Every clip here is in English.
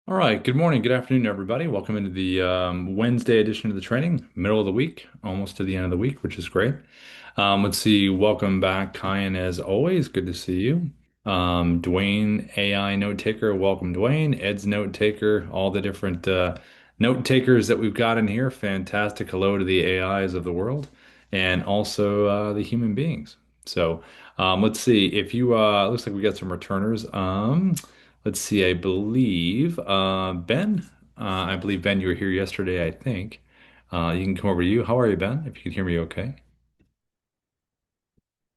All right. Good morning. Good afternoon, everybody. Welcome into the Wednesday edition of the training, middle of the week, almost to the end of the week, which is great. Let's see. Welcome back, Kyan, as always. Good to see you. Dwayne, AI note taker. Welcome, Dwayne. Ed's note taker. All the different note takers that we've got in here. Fantastic. Hello to the AIs of the world and also the human beings. So let's see. If you looks like we got some returners. Let's see. I believe Ben. I believe Ben, you were here yesterday. I think you can come over to you. How are you, Ben? If you can hear me, okay.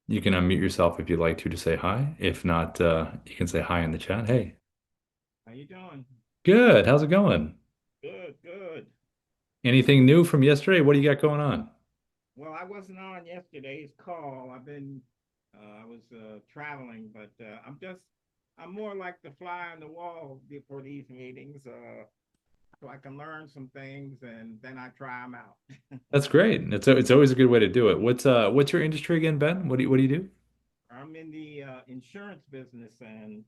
You can unmute yourself if you'd like to say hi. If not, you can say hi in the chat. Hey, How you doing? good. How's it going? Good, good. Anything new from yesterday? What do you got going on? Well, I wasn't on yesterday's call. I was traveling, but I'm more like the fly on the wall for these meetings, so I can learn some things and then I try them out. That's great. It's always a good way to do it. What's your industry again, Ben? What do you do? I'm in the insurance business, and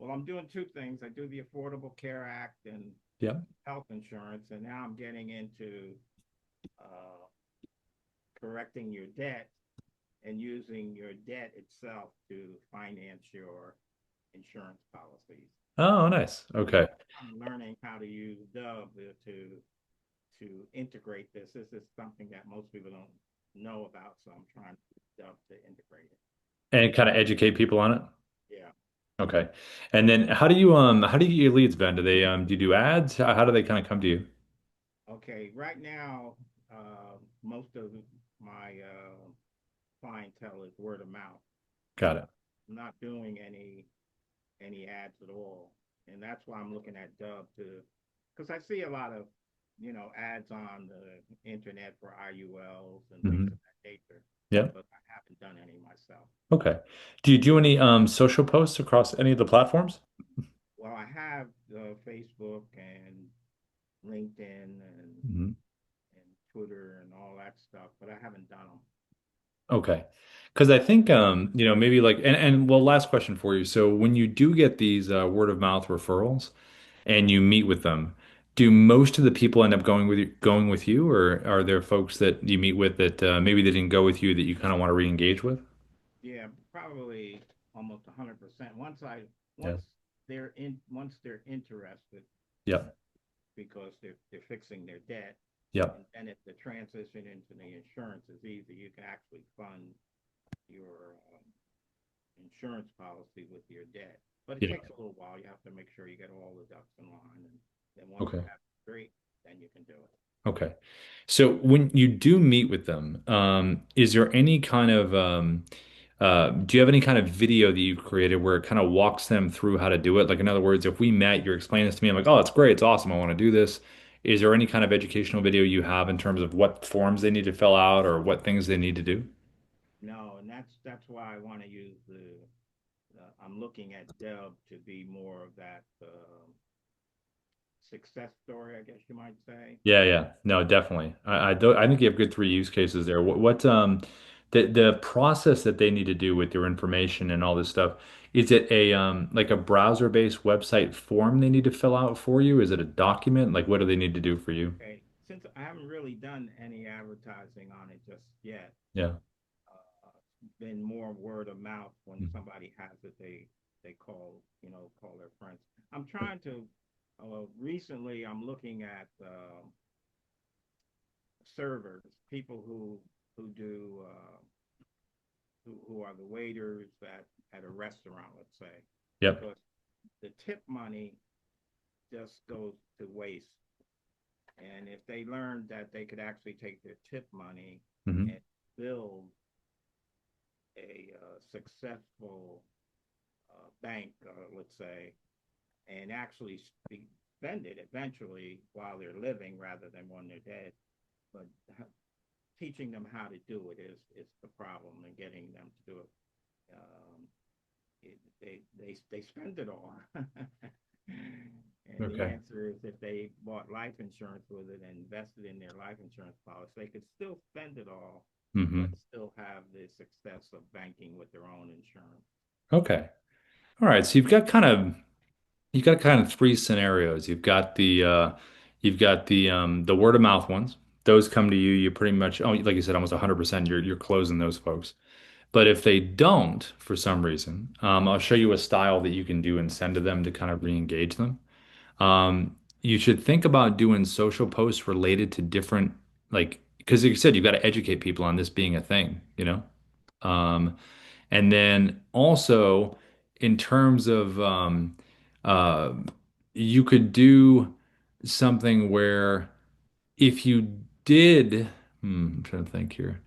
well, I'm doing two things. I do the Affordable Care Act and Yeah. health insurance, and now I'm getting into uh, correcting your debt and using your debt itself to finance your insurance policies. Oh, nice. So Okay. I'm learning how to use Dubb to integrate this. This is something that most people don't know about, so I'm trying to use Dubb to integrate it. And kind of educate people on it. Yeah. Okay. And then how do you get your leads, Ben? Do you do ads? How do they kind of come to you? Okay. Right now, most of my clientele is word of mouth. Got it. I'm not doing any ads at all, and that's why I'm looking at Dubb to, because I see a lot of ads on the internet for IULs and things Hmm. of that nature, Yeah. but I haven't done any myself. Okay. Do you do any social posts across any of the platforms? Well, I have Facebook and LinkedIn Mhm. and Twitter and all that stuff, but I haven't done them. Okay. Because I think maybe like and well, last question for you. So when you do get these word of mouth referrals and you meet with them, do most of the people end up going with you, or are there folks that you meet with that maybe they didn't go with you that you kind of want to re-engage with? Yeah, probably almost 100%. Yeah. Once they're interested, Yep. because they're fixing their debt. Yep. And then if the transition into the insurance is easy, you can actually fund your insurance policy with your debt. But it Yeah. takes a little while. You have to make sure you get all the ducks in line. And then once you Okay. have it straight, then you can do it. Okay. So when you do meet with them, is there any kind of do you have any kind of video that you created where it kind of walks them through how to do it? Like in other words, if we met, you're explaining this to me, I'm like, oh, it's great, it's awesome, I want to do this. Is there any kind of educational video you have in terms of what forms they need to fill out or what things they need to do? No, and that's why I want to use the. I'm looking at Dub to be more of that success story, I guess you might say. Yeah, yeah. No, definitely. I think you have good three use cases there. The process that they need to do with their information and all this stuff, is it a like a browser-based website form they need to fill out for you? Is it a document? Like what do they need to do for you? Okay, since I haven't really done any advertising on it just yet, Yeah. been more word of mouth. When Mhm. somebody has it, they call their friends. I'm trying to. Recently, I'm looking at servers, people who do who are the waiters at a restaurant, let's say, Yep. because the tip money just goes to waste. And if they learned that they could actually take their tip money and Hmm. build a successful bank, let's say, and actually spend it eventually while they're living rather than when they're dead. But teaching them how to do it is the problem, and getting them to do it. Um, they spend it all. And the Okay. answer is if they bought life insurance with it and invested in their life insurance policy, they could still spend it all, but Hmm. still have the success of banking with their own insurance. Okay. All right. So you've got kind of you've got kind of three scenarios. You've got the word of mouth ones. Those come to you. You pretty much, oh, like you said, almost 100%. You're closing those folks. But if they don't, for some reason, I'll show you a style that you can do and send to them to kind of re-engage them. You should think about doing social posts related to different, like, because like you said, you've got to educate people on this being a thing, you know? Um, and then also in terms of uh, you could do something where if you did, I'm trying to think here,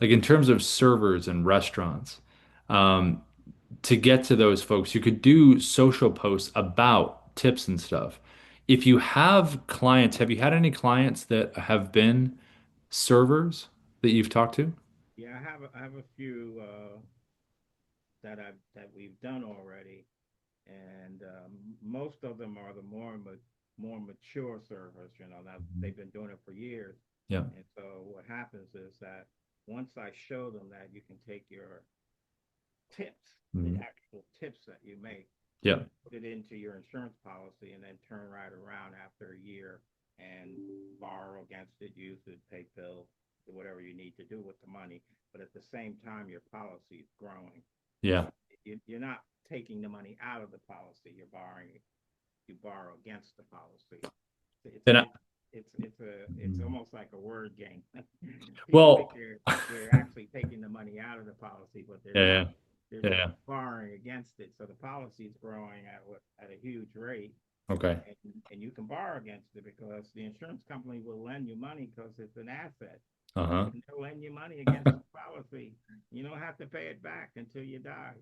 like in terms of servers and restaurants, um, to get to those folks, you could do social posts about tips and stuff. If you have clients, have you had any clients that have been servers that you've talked to? Yeah, I have a few that we've done already, and most of them are the more mature servers. You know, that Mhm. they've been doing it for years, Yeah. and so what happens is that once I show them that you can take your tips, the Mhm. actual tips that you make, Yeah. put it into your insurance policy, and then turn right around after a year and borrow against it, use it, pay bills, do whatever you need to do with the money. But at the same time, your policy is growing. Yeah. You're not taking the money out of the policy. You're borrowing. You borrow against the policy. It's And I, it, it's almost like a word game. People think well, they're actually taking the money out of the policy, but they're yeah, not. They're yeah, just yeah. borrowing against it. So the policy is growing at a huge rate, Okay. and you can borrow against it because the insurance company will lend you money because it's an asset, Uh-huh. and they'll lend you money against the policy. You don't have to pay it back until you die.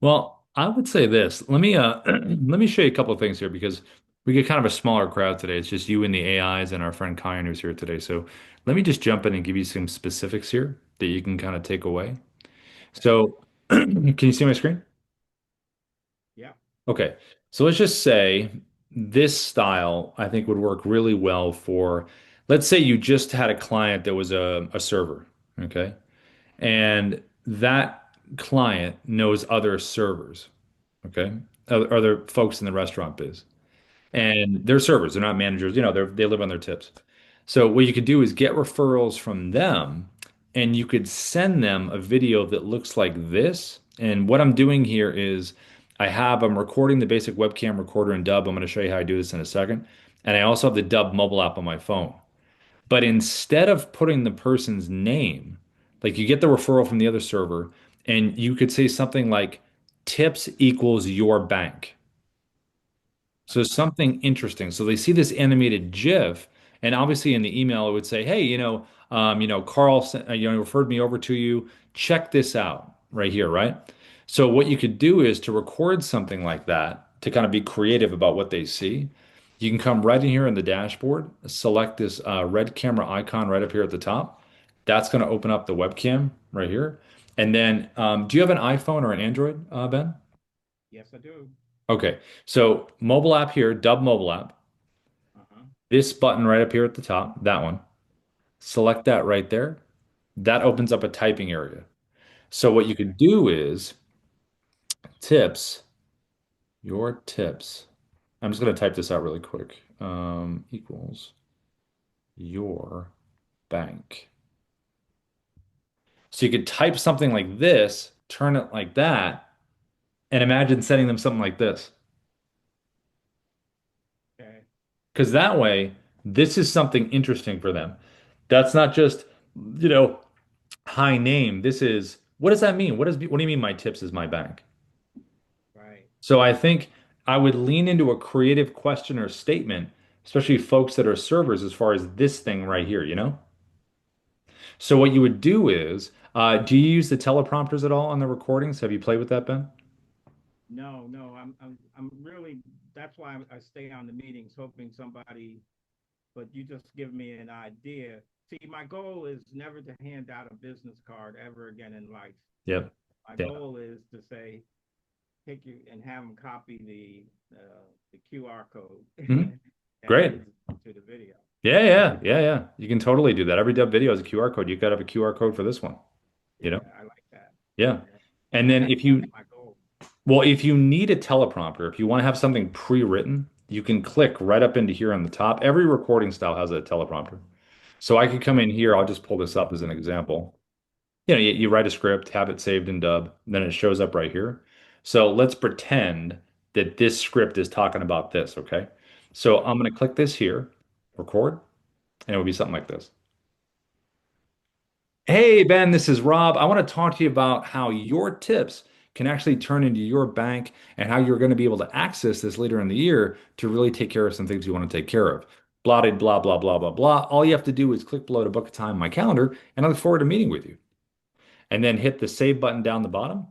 Well, I would say this. Let me let me show you a couple of things here because we get kind of a smaller crowd today. It's just you and the AIs and our friend Kyan who's here today. So let me just jump in and give you some specifics here that you can kind of take away. Okay. So can you see my screen? Yeah. Okay. So let's just say this style I think would work really well for, let's say you just had a client that was a server. Okay. And that client knows other servers. Okay. Other folks in the restaurant biz. Right. And they're servers, they're not managers, they live on their tips. So what you could do is get referrals from them and you could send them a video that looks like this. And what I'm doing here is I'm recording the basic webcam recorder in Dubb. I'm going to show you how I do this in a second. And I also have the Dubb mobile app on my phone. But instead of putting the person's name, like you get the referral from the other server and you could say something like tips equals your bank. So Uh-huh. something interesting. So they see this animated GIF, and obviously in the email it would say, "Hey, Carl, referred me over to you. Check this out right here, right?" So what you could do is to record something like that to kind of be creative about what they see. You can come right in here in the dashboard, select this red camera icon right up here at the top. That's going to open up the webcam right here. And then, do you have an iPhone or an Android, Ben? Yes, I do. Okay, so mobile app here, Dubb mobile app. Uh-huh. This button right up here at the top, that one. Select that right there. That opens up a typing area. So what you Okay. could do is tips, your tips. I'm just going to type this out really quick. Equals your bank. So you could type something like this, turn it like that, and imagine sending them something like this. Okay. Because that way, this is something interesting for them. That's not just, you know, high name. This is, what does that mean? What do you mean my tips is my bank? Right. So I think I would lean into a creative question or statement, especially folks that are servers as far as this thing right here, you know? So what you would do is, do you use the teleprompters at all on the recordings? Have you played with that, Ben? No, no, I'm really, that's why I stay on the meetings hoping somebody, but you just give me an idea. See, my goal is never to hand out a business card ever again in life. Yep. My Yeah. goal is to say, take you and have them copy the QR code Mhm. that Great. leads to the video. Yeah, yeah, yeah, yeah. You can totally do that. Every dub video has a QR code. You got to have a QR code for this one, you know? Yeah, I like that. Yeah. Yeah. And then if That's you my goal. Well, if you need a teleprompter, if you want to have something pre-written, you can click right up into here on the top. Every recording style has a teleprompter. So I could come in here, I'll just pull this up as an example. You write a script, have it saved in Dubb, then it shows up right here. So let's pretend that this script is talking about this, okay? So I'm going to click this here, record, and it would be something like this. Hey, Ben, this is Rob. I want to talk to you about how your tips can actually turn into your bank and how you're going to be able to access this later in the year to really take care of some things you want to take care of. Blah, blah, blah, blah, blah, blah. All you have to do is click below to book a time in my calendar, and I look forward to meeting with you. And then hit the save button down the bottom,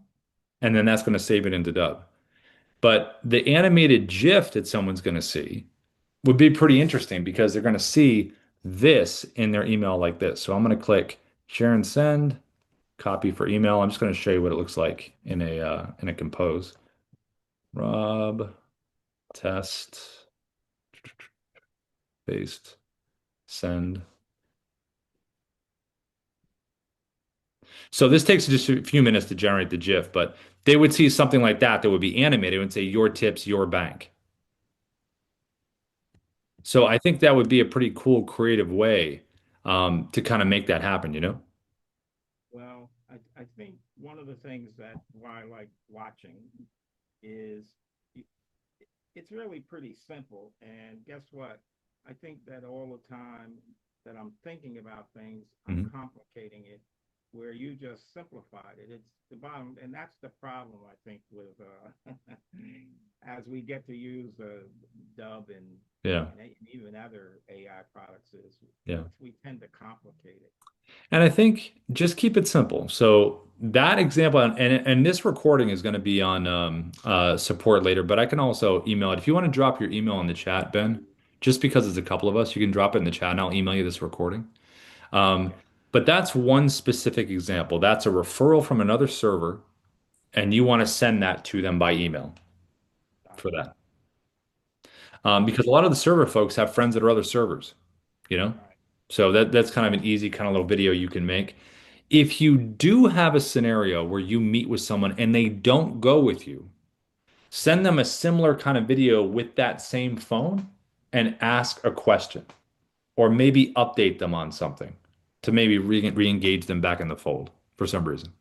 and then that's going to save it into Dubb. But the animated GIF that someone's going to see would be pretty interesting because they're going to see this in their email like this. So I'm going to click share and send, copy for email. I'm just going to show you what it looks like in a compose. Rob test paste send. So this takes just a few minutes to generate the GIF, but they would see something like that would be animated and say your tips, your bank. So I think that would be a pretty cool creative way to kind of make that happen, you know? Well, I think one of the things that why I like watching is it's really pretty simple. And guess what? I think that all the time that I'm thinking about things, I'm Mhm. complicating it where you just simplified it. It's the bottom, and that's the problem I think with as we get to use Dubb Yeah, and even other AI products is yeah. we tend to complicate it. And I think just keep it simple. So that example, and this recording is going to be on support later, but I can also email it. If you want to drop your email in the chat, Ben, just because it's a couple of us, you can drop it in the chat and I'll email you this recording. Um, Okay, but that's one specific example. That's a referral from another server, and you want to send that to them by email got for it. that. Because a Okay, lot of the server folks have friends that are other servers, you know? right. So that's kind of an easy kind of little video you can make. If you do have a scenario where you meet with someone and they don't go with you, send them a similar kind of video with that same phone and ask a question or maybe update them on something to maybe re-engage them back in the fold for some reason.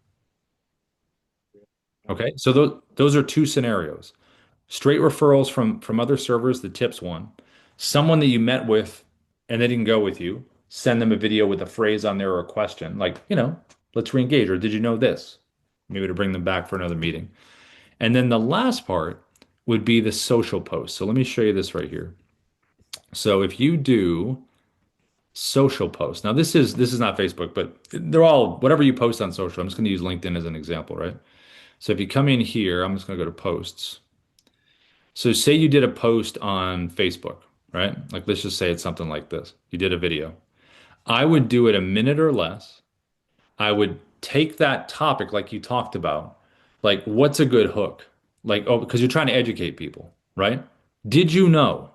Okay, Okay, so those are two scenarios. Straight referrals from other servers, the tips one. Someone that you met with and they didn't go with you, send them a video with a phrase on there or a question, like, let's re-engage, or did you know this? Maybe to bring them back for another meeting. And then the last part would be the social post. So let me show you this right here. So if you do social post, now this is not Facebook, but they're all whatever you post on social. I'm just going to use LinkedIn as an example, right? So if you come in here, I'm just going to go to posts. So say you did a post on Facebook, right? Like let's just say it's something like this. You did a video. I would do it a minute or less. I would take that topic like you talked about. Like what's a good hook? Like, oh, because you're trying to educate people, right? Did you know?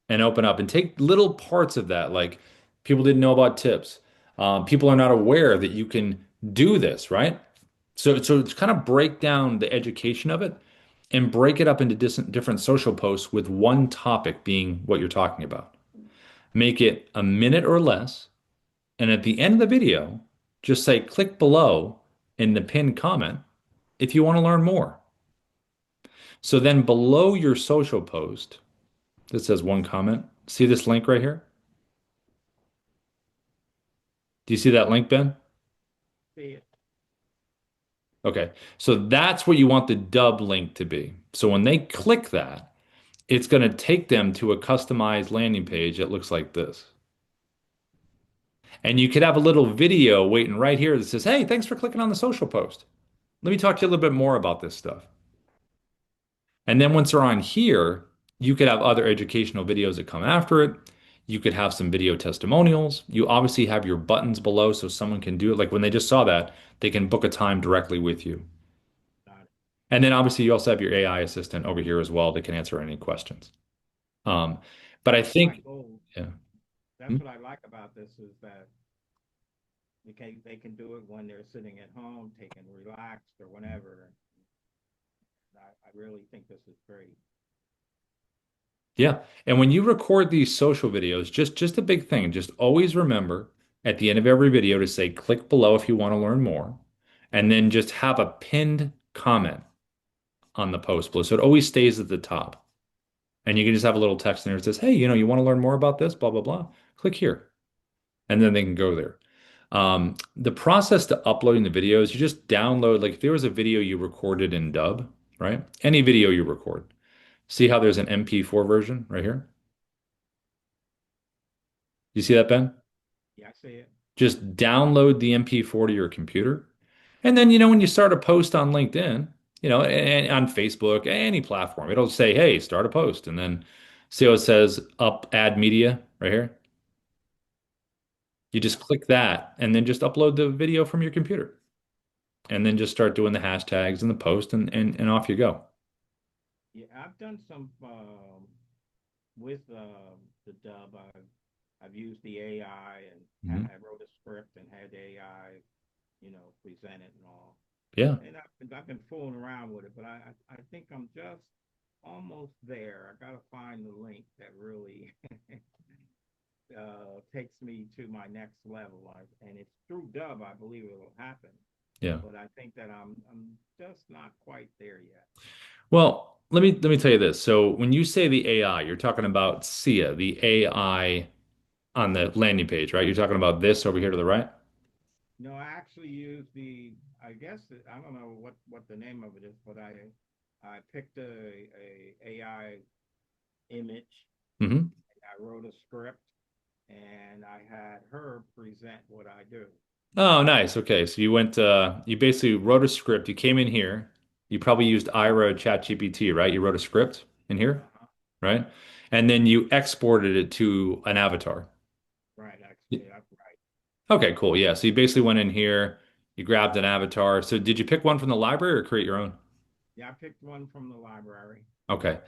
And open up and take little parts of that. Like people didn't know about tips. People are not aware that you can do this, right? So it's kind of break down the education of it and break it up into different social posts with one topic being what you're talking about. Make it a minute or less. And at the end of the video, just say click below in the pinned comment if you want to learn more. So then below your social post that says one comment, see this link right here? Do you see that link, Ben? see it. Okay. So that's what you want the Dubb link to be. So when they click that, it's going to take them to a customized landing page that looks like this. And you could have a little video waiting right here that says, hey, thanks for clicking on the social post. Let me talk to you a little bit more about this stuff. And then once they're on here, you could have other educational videos that come after it. You could have some video testimonials. You obviously have your buttons below so someone can do it. Like when they just saw that, they can book a time directly with you. Got it. And then obviously you also have your AI assistant over here as well that can answer any questions. Um, but I That's my think, goal. yeah. That's Hmm? what I like about this is that they can do it when they're sitting at home, taking relaxed or whenever. I really think this is great. Yeah. And when you record these social videos, just a big thing, just always remember at the end of every video to say click below if you want to learn more, and then just have a pinned comment on the post below. So it always stays at the top. And you can just have a little text in there that says, hey, you want to learn more about this, blah, blah, blah. Click here. And then they can go there. The process to uploading the videos, you just download, like if there was a video you recorded in Dubb, right? Any video you record. See how there's an MP4 version right here? You see that, Ben? Yeah, I see it. Just download the MP4 to your computer. And then, when you start a post on LinkedIn, and on Facebook, any platform, it'll say, hey, start a post. And then see how it says add media right here? You just Yeah. click that and then just upload the video from your computer. And then just start doing the hashtags and the post and off you go. Yeah, I've done some with the Dubb. I've used the AI and Mhm. I wrote a script and had AI, present it and all. Yeah. And I've been fooling around with it, but I think I'm just almost there. I got to find the link that really takes me to my next level. And it's through Dubb, I believe it will happen. Yeah. But I think that I'm just not quite there yet. Well, let me tell you this. So when you say the AI, you're talking about SIA, the AI on the landing page, right? You're talking about this over here to the right? No, I actually use I guess I don't know what the name of it is, but I picked a AI image. Hmm. I wrote a script and I had her present what I do. Oh, nice. Okay. So you basically wrote a script. You came in here. You probably used Ira ChatGPT, right? You wrote a script in here, Uh-huh. right? And then you exported it to an avatar. Right, Y- actually, that's right. Okay, cool. Yeah. So you basically went in here, you grabbed an avatar. So did you pick one from the library or create your own? Yeah, I picked one from the library. Okay.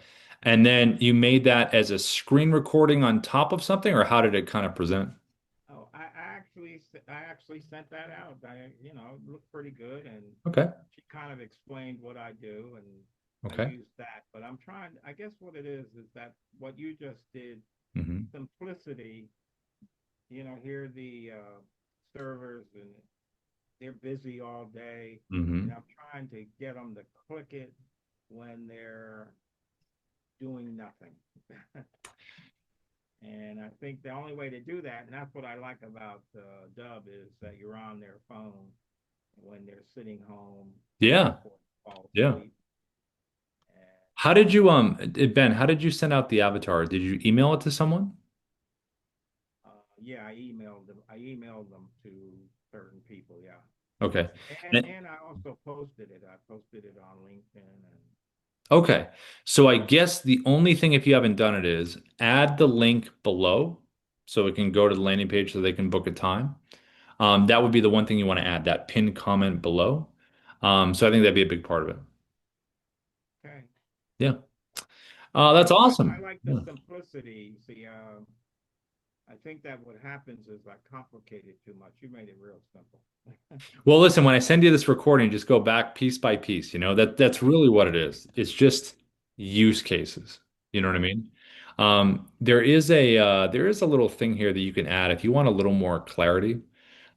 And then you made that as a screen recording on top of something, or how did it kind of present? Oh, I actually sent that out. It looked pretty good, and Okay. she kind of explained what I do, and I Okay. used that. But I'm trying. I guess what it is that what you just did, Hmm. simplicity. Here the servers and they're busy all day, and Hmm. I'm trying to get them to click it when they're doing nothing. And I think the only way to do that, and that's what I like about Dubb, is that you're on their phone when they're sitting home waiting Yeah. for to fall Yeah. asleep. And How did you Ben, how did you send out the avatar? Did you email it to someone? yeah, I emailed them to certain people. Yeah, Okay. and And- and I also posted it. I posted it on LinkedIn and okay. So I guess the only thing if you haven't done it is add the link below so it can go to the landing page so they can book a time. That would be the one thing you want to add, that pinned comment below. So I think that'd be a big part of it. okay. Yeah. Yeah, That's well, I awesome. like the Yeah. simplicity. See, I think that what happens is I complicate it too much. You made it real simple. Well, listen, when I send you this recording, just go back piece by piece. That's Right, really what it is. It's just use cases. You know what I right. mean? There is a little thing here that you can add if you want a little more clarity.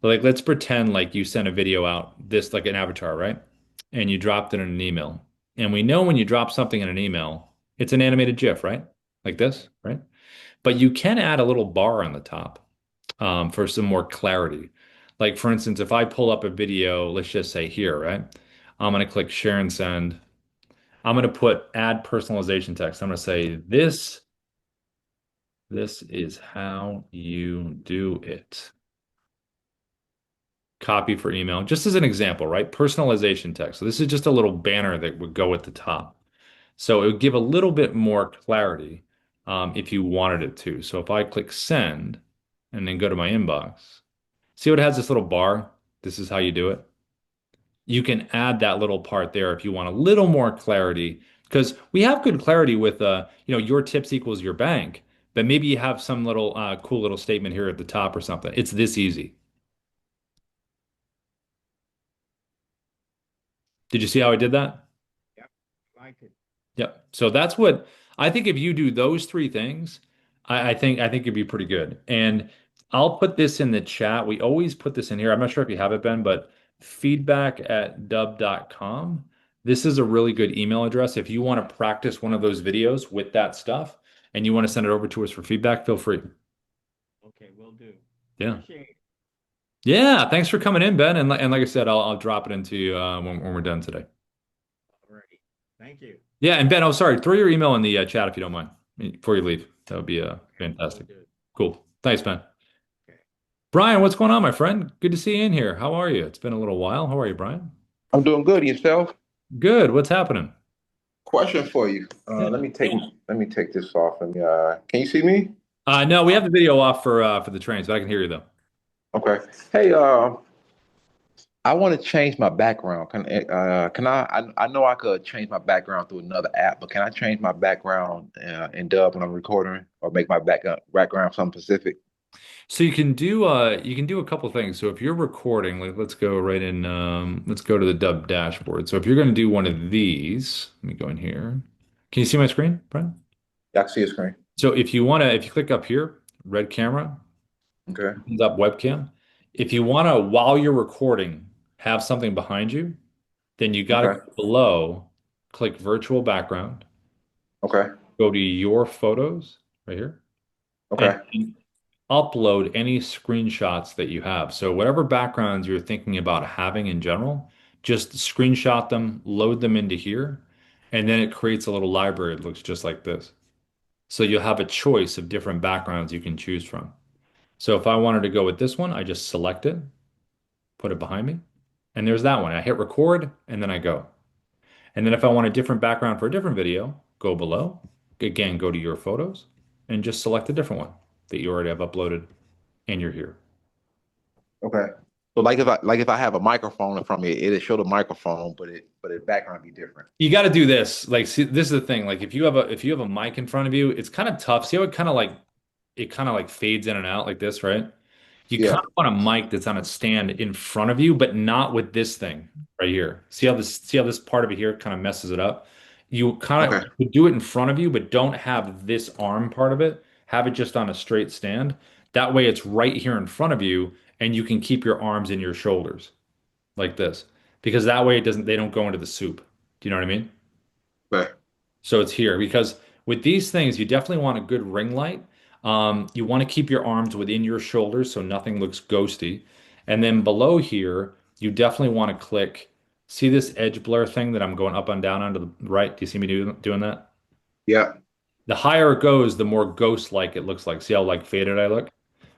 Like let's pretend like you sent a video out, this like an avatar, right? And you dropped it in an email. And we know when you drop something in an email, it's an animated GIF, right? Like this, Right. right? But you can add a little bar on the top for some more clarity. Like for instance, if I pull up a video, let's just say here, right? I'm going to click share and send. I'm going to put add personalization text. I'm going to say this is how you do it. Copy for email, just as an example, right? Personalization text. So this is just a little banner that would go at the top. So it would give a little bit more clarity if you wanted it to. So if I click send and then go to my inbox, see what it has this little bar? This is how you do it. You can add that little part there if you want a little more clarity, because we have good clarity with your tips equals your bank, but maybe you have some little cool little statement here at the top or something. It's this easy. Did you see how I did that? Yep. Yep. So that's what I think if you do those three things, I think it'd be pretty good. And I'll put this in the chat. We always put this in here. I'm not sure if you have it, Ben, but feedback@dubb.com. This is a really good email address. If you want to practice one of those videos with that stuff and you want to send it over to us for feedback, feel free. Okay, will do. Yeah. Appreciate it. Yeah. Thanks for coming in, Ben. And like I said, I'll drop it into you when we're done today. Alrighty. Thank you. Yeah, and Ben, oh sorry, throw your email in the chat if you don't mind before you leave. That would be Okay, will fantastic. do. Cool. Thanks, Ben. Okay. Brian, what's going on, my friend? Good to see you in here. How are you? It's been a little while. How are you, Brian? I'm doing good. Yourself? Good. What's happening? Question for you. Yeah. Let me take this off. And can you see me? No, we have the video off for the train, so I can hear you though. Okay. Hey, I want to change my background. Can I know I could change my background through another app, but can I change my background in Dub when I'm recording, or make my background something specific? So you can do a couple things. So if you're recording, like let's go right in let's go to the Dub dashboard. So if you're going to do one of these, let me go in here. Can you see my screen, Brian? Yeah, I can see a screen. So if you click up here, red camera, Okay. opens up webcam. If you want to, while you're recording, have something behind you, then you got to Okay. go below, click virtual background, Okay. go to your photos right here, and Okay. upload any screenshots that you have. So whatever backgrounds you're thinking about having in general, just screenshot them, load them into here, and then it creates a little library that looks just like this. So you'll have a choice of different backgrounds you can choose from. So if I wanted to go with this one, I just select it, put it behind me, and there's that one. I hit record and then I go. And then if I want a different background for a different video, go below. Again, go to your photos and just select a different one that you already have uploaded and you're here. Okay. So like if I have a microphone in front of me, it'll show the microphone, but the background be different. You got to do this. Like, see, this is the thing. Like, if you have a mic in front of you, it's kind of tough. See how it kind of like fades in and out like this, right? You kind Yeah. of want a mic that's on a stand in front of you, but not with this thing right here. See how this part of it here kind of messes it up? You kind of Okay. you do it in front of you, but don't have this arm part of it. Have it just on a straight stand. That way it's right here in front of you, and you can keep your arms in your shoulders like this. Because that way they don't go into the soup. Do you know what I mean? Okay. So it's here because with these things, you definitely want a good ring light. You want to keep your arms within your shoulders so nothing looks ghosty. And then below here, you definitely want to click. See this edge blur thing that I'm going up and down onto the right? Do you see me doing that? Yeah. The higher it goes, the more ghost-like it looks like. See how like faded I look?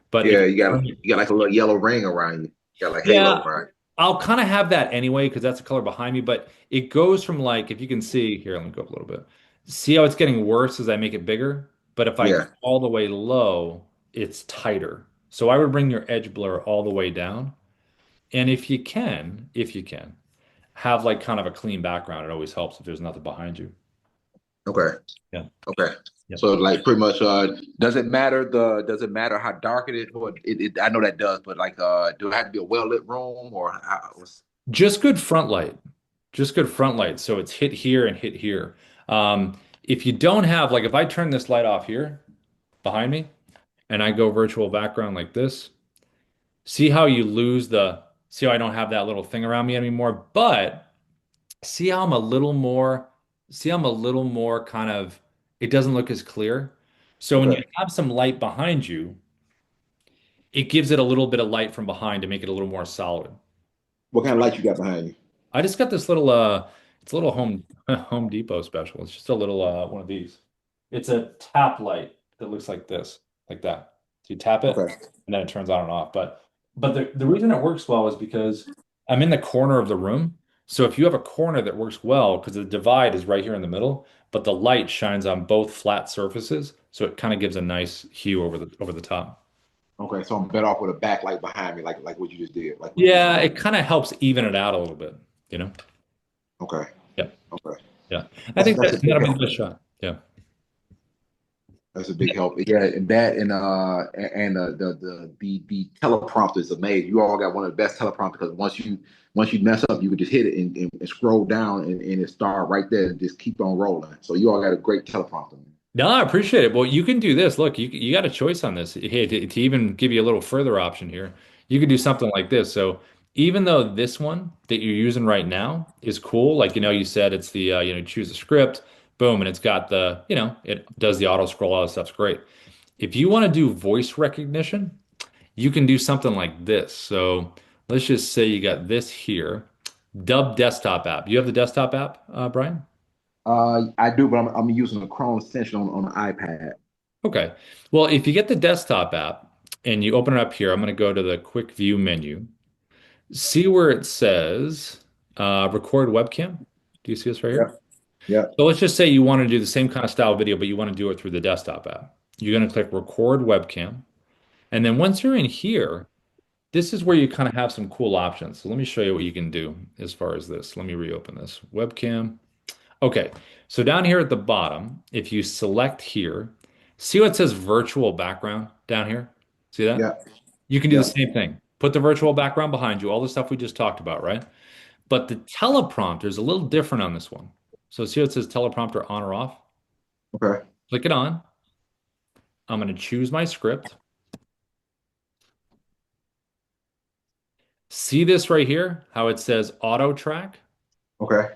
But if Yeah. You got like a little yellow ring around you. You got like halo yeah, around I'll kind of have that anyway because that's the color behind me. But it goes from like, if you can see here, let me go up a little bit. See how it's getting worse as I make it bigger? But if I you. go Yeah. all the way low, it's tighter. So I would bring your edge blur all the way down. And if you can, have like kind of a clean background. It always helps if there's nothing behind you. Okay. Yeah. Okay. Yep. So like pretty much does it matter how dark it is? Or I know that does, but like do it have to be a well lit room or Just good front light. Just good front light. So it's hit here and hit here. If you don't have, like, if I turn this light off here behind me, and I go virtual background like this, see how you lose see how I don't have that little thing around me anymore, but see how I'm a little more kind of, it doesn't look as clear. So when you okay. have some light behind you, it gives it a little bit of light from behind to make it a little more solid. What kind of light you got behind you? I just got this little it's a little Home Depot special. It's just a little one of these. It's a tap light that looks like this, like that. So you tap it Okay. and then it turns on and off. But the reason it works well is because I'm in the corner of the room. So if you have a corner that works well, because the divide is right here in the middle, but the light shines on both flat surfaces, so it kind of gives a nice hue over the top. Okay. So I'm better off with a backlight behind me, like what you just did, like what you just Yeah, showed it me. kind of helps even it out a little bit, you know? Okay. Yeah. Okay. Yeah. I That's think that's a that'll good be the help. best shot. Yeah. That's a big help. Yeah, and that and the teleprompter is amazing. You all got one of the best teleprompters because once you mess up, you can just hit it and scroll down and it start right there and just keep on rolling. So you all got a great teleprompter. No, I appreciate it. Well, you can do this. Look, you got a choice on this. Hey, to even give you a little further option here, you could do something like this. So even though this one that you're using right now is cool, like you said it's the choose a script, boom, and it's got the it does the auto scroll, all that stuff's great. If you want to do voice recognition, you can do something like this. So let's just say you got this here, Dubb desktop app. You have the desktop app, Brian? I do, but I'm using a Chrome extension on the iPad. Okay. Well, if you get the desktop app and you open it up here, I'm going to go to the quick view menu. See where it says record webcam? Do you see this right here? Yep. Yep. So let's just say you want to do the same kind of style video, but you want to do it through the desktop app. You're going to click record webcam. And then once you're in here, this is where you kind of have some cool options. So let me show you what you can do as far as this. Let me reopen this webcam. Okay, so down here at the bottom, if you select here, see what says virtual background down here? See that? Yep. You can do the Yep. same thing. Put the virtual background behind you, all the stuff we just talked about, right? But the teleprompter is a little different on this one. So see what says teleprompter on or off? Okay. Click it on. I'm going to choose my script. See this right here, how it says auto track? Okay.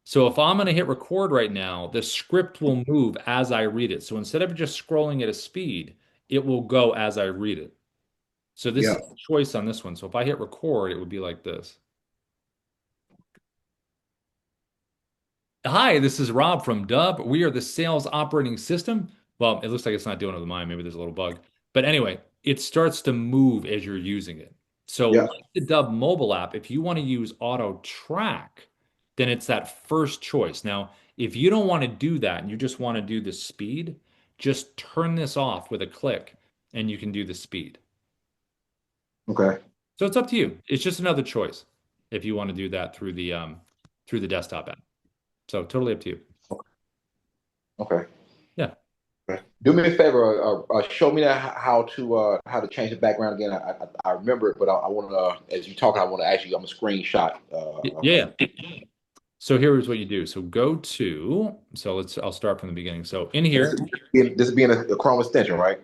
So if I'm going to hit record right now, the script will move as I read it. So instead of just scrolling at a speed, it will go as I read it. So this is Yep. the choice on this one. So if I hit record, it would be like this. Hi, this is Rob from Dubb. We are the sales operating system. Well, it looks like it's not doing it with mine. Maybe there's a little bug. But anyway, it starts to move as you're using it. So Yep. like the Dubb mobile app, if you want to use auto track, then it's that first choice. Now, if you don't want to do that and you just want to do the speed, just turn this off with a click and you can do the speed. Okay. So it's up to you. It's just another choice if you want to do that through the desktop app. So totally up to you. Okay. Yeah. Do me a favor. Show me how to change the background again. I remember it, but I want to as you talk, I want to actually. I'm a screenshot. Yeah. So here's what you do. So go to, so I'll start from the beginning. So in This here, is this is being a Chrome extension, right?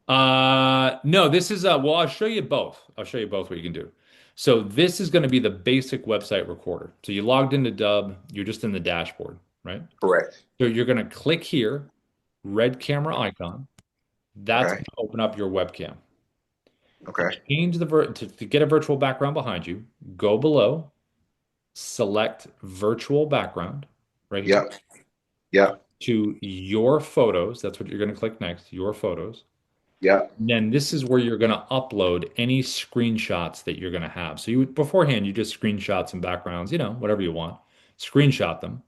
no, this is well, I'll show you both. I'll show you both what you can do. So this is going to be the basic website recorder. So you logged into Dubb, you're just in the dashboard, right? Correct. So you're going to click here, red camera icon. That's going Okay. to open up your webcam. To Okay. change to get a virtual background behind you, go below, select virtual background right here Yep. Yep. to your photos. That's what you're going to click next, your photos. Yep. And then this is where you're going to upload any screenshots that you're going to have. So you beforehand, you just screenshot some backgrounds, whatever you want, screenshot them,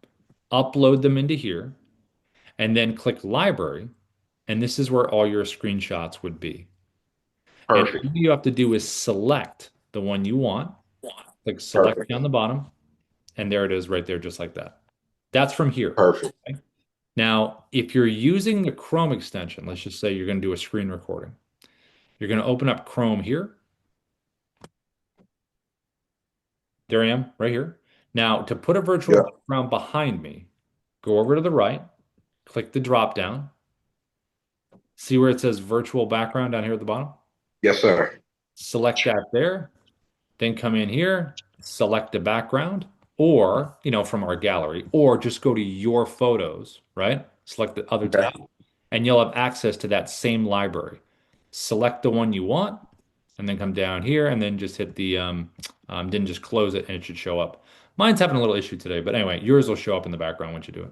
upload them into here, and then click library. And this is where all your screenshots would be. And all Perfect. you have to do is select the one you want, click select Perfect. down the bottom, and there it is right there, just like that. That's from here. Perfect. Okay? Now, if you're using the Chrome extension, let's just say you're going to do a screen recording. You're going to open up Chrome here. There I am, right here. Now, to put a virtual Yep. background behind me, go over to the right, click the drop down, see where it says virtual background down here at the bottom. Yes, sir. Select that there, then come in here, select a background, or, from our gallery, or just go to your photos, right? Select the other Okay. tab, and you'll have access to that same library. Select the one you want, and then come down here, and then just hit then just close it, and it should show up. Mine's having a little issue today, but anyway, yours will show up in the background once you do it.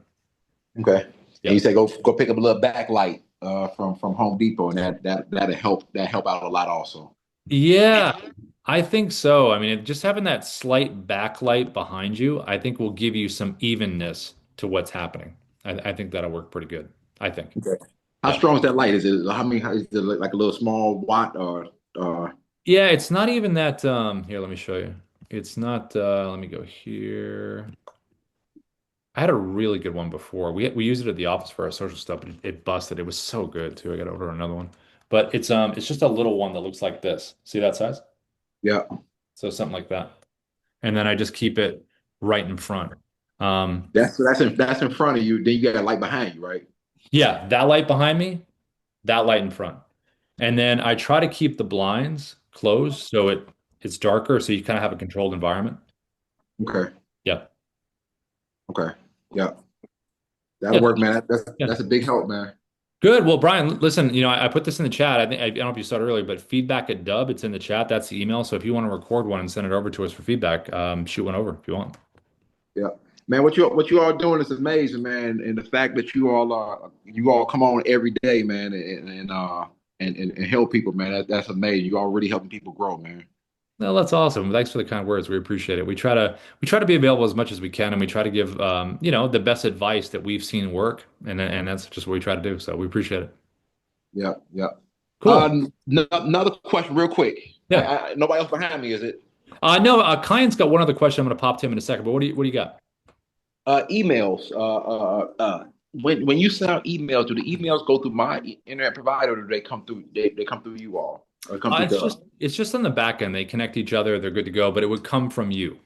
Okay. And you Yep. say go pick up a little backlight from Home Depot, and that'll help out a lot also. Yeah, I think so. I mean, just having that slight backlight behind you, I think will give you some evenness to what's happening. I think that'll work pretty good. I think. Okay. How Yeah. strong is that light? Is it how many? Is it like a little small watt or Yeah, it's not even that here, let me show you. It's not let me go here. I had a really good one before. We used it at the office for our social stuff, but it busted. It was so good too. I got to order another one. But it's just a little one that looks like this. See that size? Yeah. So something like that. And then I just keep it right in front. Um, That's in front of you. Then you got a light behind you, right? yeah, that light behind me, that light in front. And then I try to keep the blinds closed so it's darker so you kind of have a controlled environment. Okay. Yep. Okay. Yeah. That'll Yeah. work, man. Yeah. That's a big help, man. Good. Well, Brian, listen, I put this in the chat. I don't know if you saw it earlier, but feedback at Dubb, it's in the chat. That's the email. So if you want to record one and send it over to us for feedback, shoot one over if you want. Yeah. Man, what you all doing is amazing, man. And the fact that you all come on every day, man, and help people, man. That's amazing. You all really helping people grow, man. No, that's awesome. Thanks for the kind words. We appreciate it. We try to be available as much as we can, and we try to give the best advice that we've seen work, and that's just what we try to do. So we appreciate it. Yeah, yeah. Cool. Another question, real quick. Yeah. Nobody else behind me, is it? No, Kyan's got one other question. I'm going to pop to him in a second. But what do you got? Emails. When you send out emails, do the emails go through my internet provider, or do they come through? They come through you all, or come through It's Dubb? just on the back end. They connect each other. They're good to go. But it would come from you.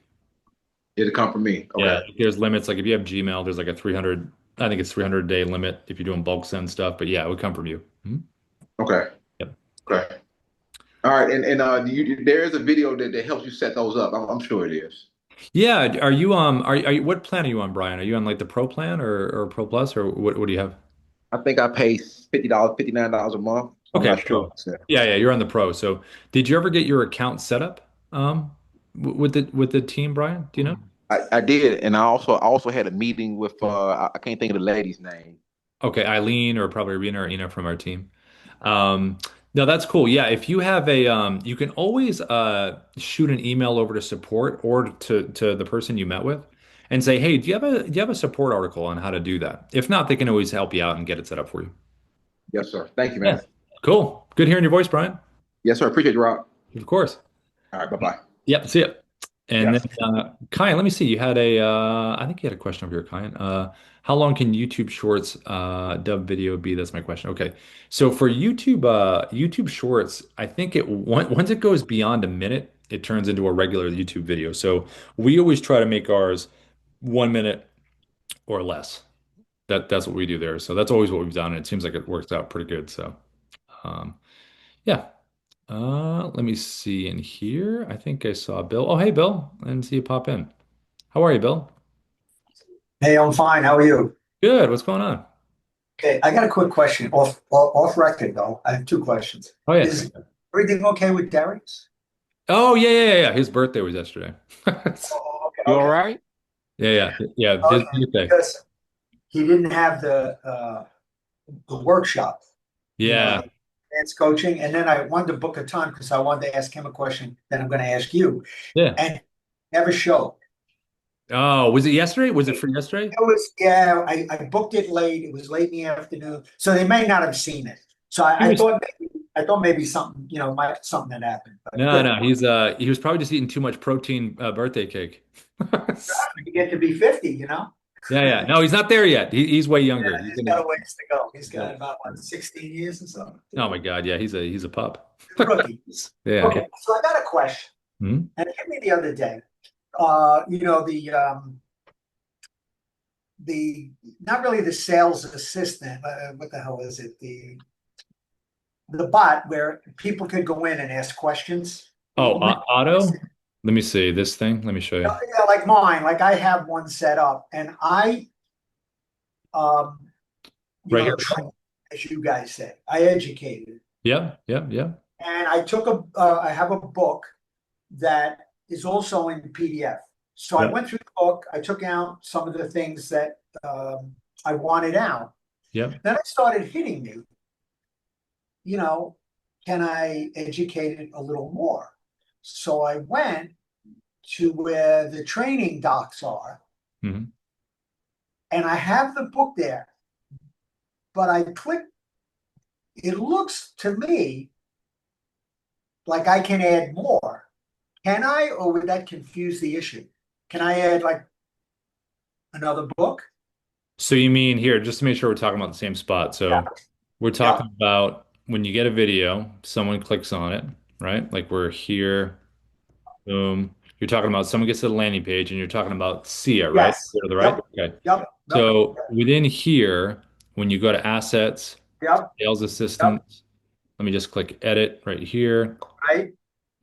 It'll come from me. Yeah, Okay. there's limits. Like if you have Gmail, there's like a 300, I think it's 300 day limit if you're doing bulk send stuff. But yeah, it would come from you. Mhm. Okay. Yep. Okay. All right. And there is a video that helps you set those up. I'm sure it is. Yeah. Are you what plan are you on, Brian? Are you on like the Pro plan or Pro Plus or what do you have? I think I pay $50, $59 a month. So I'm Okay, not sure Pro. Yeah, yeah, you're on the Pro. So did you ever get your account set up with the team, Brian? Do you know? I did, and I also had a meeting with I can't think of the lady's name. Okay, Eileen or probably Rena or Ina from our team. Um, no, that's cool. Yeah, if you have you can always shoot an email over to support or to the person you met with and say, hey, do you have a support article on how to do that? If not, they can always help you out and get it set up for you. Yes, sir. Thank you, Yeah. man. Cool. Good hearing your voice, Brian. Yes, sir. Appreciate you, Rob. Of course. All right. Bye bye. Yep. See ya. And then Yes. Kyan, let me see. I think you had a question over here, Kyan. How long can YouTube Shorts dub video be? That's my question. Okay. So for YouTube Shorts, I think once it goes beyond a minute, it turns into a regular YouTube video. So we always try to make ours 1 minute or less. That's what we do there. So that's always what we've done, and it seems like it works out pretty good. So um, yeah. Let me see in here. I think I saw Bill. Oh, hey, Bill. I didn't see you pop in. How are you, Bill? Hey, I'm fine. How are you? Good. What's going on? Okay, I got a quick question. Off record though. I have two questions. Oh, yeah. Is everything okay with Derek's? Oh, yeah, yeah, yeah. His birthday was yesterday. Oh, okay, You all okay. right? Yeah, yeah, yeah. His Okay, birthday. because he didn't have the workshop, Yeah, the dance coaching, and then I wanted to book a time because I wanted to ask him a question that I'm going to ask you, yeah. and never showed. Oh, was it yesterday? Was it for yesterday? It was, yeah, I booked it late. It was late in the afternoon, so they may not have seen it. So He was, I thought maybe something, something had happened. But no, good. no. He was probably just eating too much protein birthday cake. You get to be 50. Yeah, yeah. No, he's not there yet. He's way younger. Yeah, He's he's got gonna. a ways to go. He's Yeah. got about what, 16 years or something. Oh my God. Yeah, he's a pup. Rookies. Yeah. Okay, so I got a question. Hmm? And it hit me the other day. The not really the sales assistant, what the hell is it? The bot where people could go in and ask questions. Oh, Yeah, Otto. Let me see this thing. Let me show you. like mine, like I have one set up, and I, um, Right here. train, as you guys say, I educated. Yep, yep, yep, And I have a book that is also in PDF. So I yep, went through the book, I took out some of the things that I wanted out. yep. Then it started hitting me, you know, can I educate it a little more? So I went to where the training docs are, Hmm. and I have the book there, but I clicked, it looks to me like I can add more. Can I, or would that confuse the issue? Can I add like Another book? So you mean here, just to make sure we're talking about the same spot. So Yeah. we're Yep. talking about when you get a video, someone clicks on it, right? Like we're here, boom. You're talking about someone gets to the landing page and you're talking about see it, right? Yes. Go to the right? Yep. Okay. Yep. Yep. So within here, when you go to assets, Yep. sales Yep. assistant, let me just click edit right here. Right.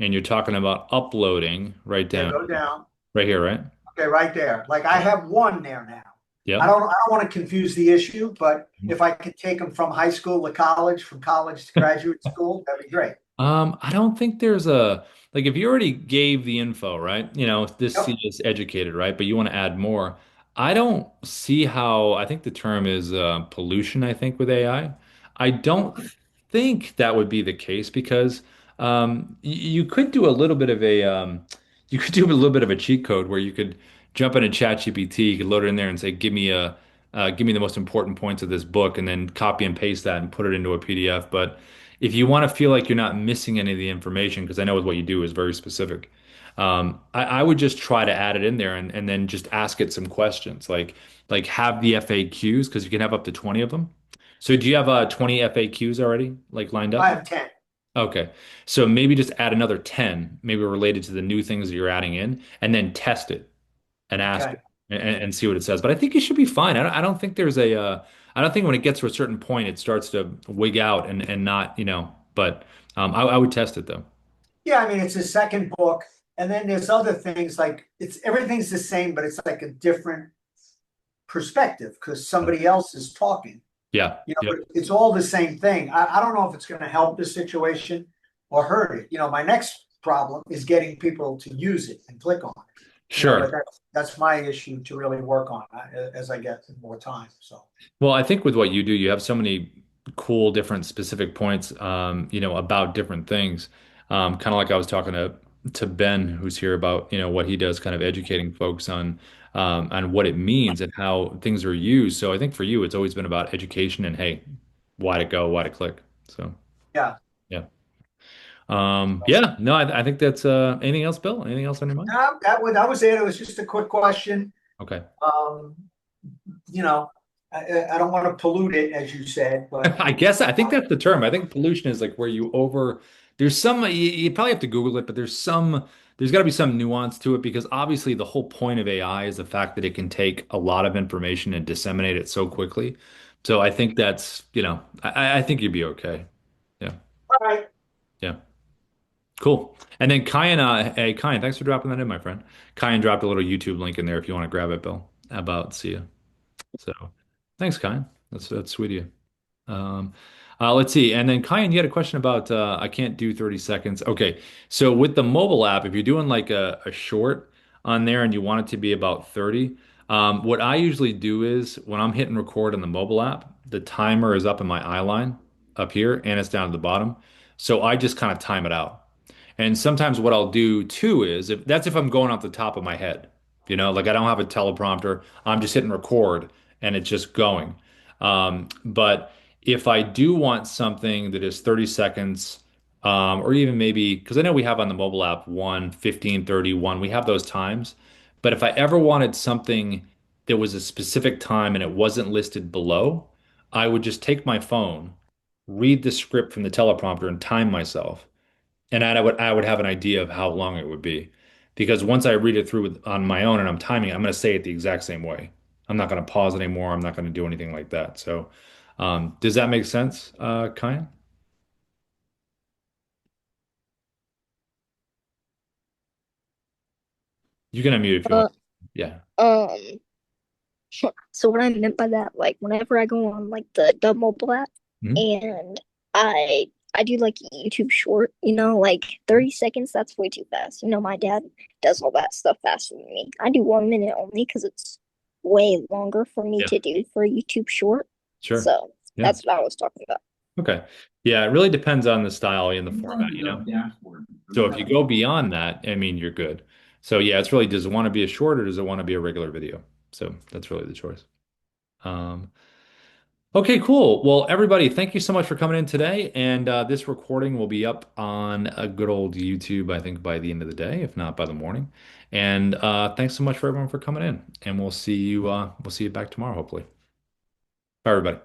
And you're talking about uploading right Yeah. down Go down. right here, right? Okay. Right there. Like I have one there now. Yep. I don't want to confuse the issue, but if I could take them from high school to college, from college to graduate school, that'd be great. I don't think there's a like if you already gave the info, right? You know, this Yep. is educated, right? But you want to add more. I don't see how I think the term is pollution, I think, with AI. I don't think that would be the case because you could do a little bit of a you could do a little bit of a cheat code where you could jump into ChatGPT, you could load it in there and say, give me the most important points of this book, and then copy and paste that and put it into a PDF. But if you want to feel like you're not missing any of the information, because I know what you do is very specific, I would just try to add it in there and then just ask it some questions, like have the FAQs because you can have up to 20 of them. So do you have 20 FAQs already like lined I up? have 10. Okay. So maybe just add another 10, maybe related to the new things that you're adding in, and then test it and ask Okay. it and see what it says. But I think you should be fine. I don't think there's a, I don't think when it gets to a certain point, it starts to wig out and not, but I would test it though. Yeah, I mean, it's a second book. And then there's other things like it's everything's the same, but it's like a different perspective because somebody else is talking. Yeah. You know, Yeah. but it's all the same thing. I don't know if it's going to help the situation or hurt it. You know, my next problem is getting people to use it and click on it. You know, but Sure. that's my issue to really work on as I get more time. So Well, I think with what you do, you have so many cool, different, specific points, about different things. Kind of like I was talking to Ben, who's here about, what he does, kind of educating folks on what it means and how things are used. So I think for you, it's always been about education and hey, why to go, why to click. So yeah, yeah. Yeah, no, I think that's anything else, Bill? Anything else on your mind? that was it. It was just a quick question. Okay. Um, you know, I don't want to pollute it, as you said, but I think that's the term. I think pollution is like where there's you probably have to Google it, but there's got to be some nuance to it because obviously the whole point of AI is the fact that it can take a lot of information and disseminate it so quickly. So I think that's, I think you'd be okay. Yeah. all right. Yeah. Cool. And then Kyan, hey, Kyan, thanks for dropping that in, my friend. Kyan dropped a little YouTube link in there if you want to grab it, Bill, about see ya. So thanks, Kyan. That's sweet of you. Um, let's see. And then Kyan, you had a question about I can't do 30 seconds. Okay. So with the mobile app, if you're doing like a short on there and you want it to be about 30, what I usually do is when I'm hitting record on the mobile app, the timer is up in my eye line up here and it's down at the bottom. So I just kind of time it out. And sometimes what I'll do too is if I'm going off the top of my head, like I don't have a teleprompter, I'm just hitting record and it's just going. But if I do want something that is 30 seconds, or even maybe, because I know we have on the mobile app 1:15:31, we have those times. But if I ever wanted something that was a specific time and it wasn't listed below, I would just take my phone, read the script from the teleprompter and time myself. And I would have an idea of how long it would be. Because once I read it through on my own and I'm timing, I'm going to say it the exact same way. I'm not going to pause anymore. I'm not going to do anything like that. So, does that make sense, Kyan? You can unmute if you want. Uh, Yeah. um, so what I meant by that, like whenever I go on like the Dubb mobile app Mhm. and I do like YouTube short, like 30 seconds, that's way too fast. My dad does all that stuff faster than me. I do 1 minute only because it's way longer for me Yeah. to do for YouTube short. Sure. So Yeah. that's what I was talking about. Okay. Yeah, it really depends on the style and the format. So if you go beyond that, I mean, you're good. So yeah, it's really, does it want to be a short or does it want to be a regular video? So that's really the choice. Um, Okay, cool. Well, everybody, thank you so much for coming in today. And this recording will be up on a good old YouTube, I think, by the end of the day, if not by the morning. And thanks so much for everyone for coming in. And we'll see you back tomorrow, hopefully. Bye, everybody.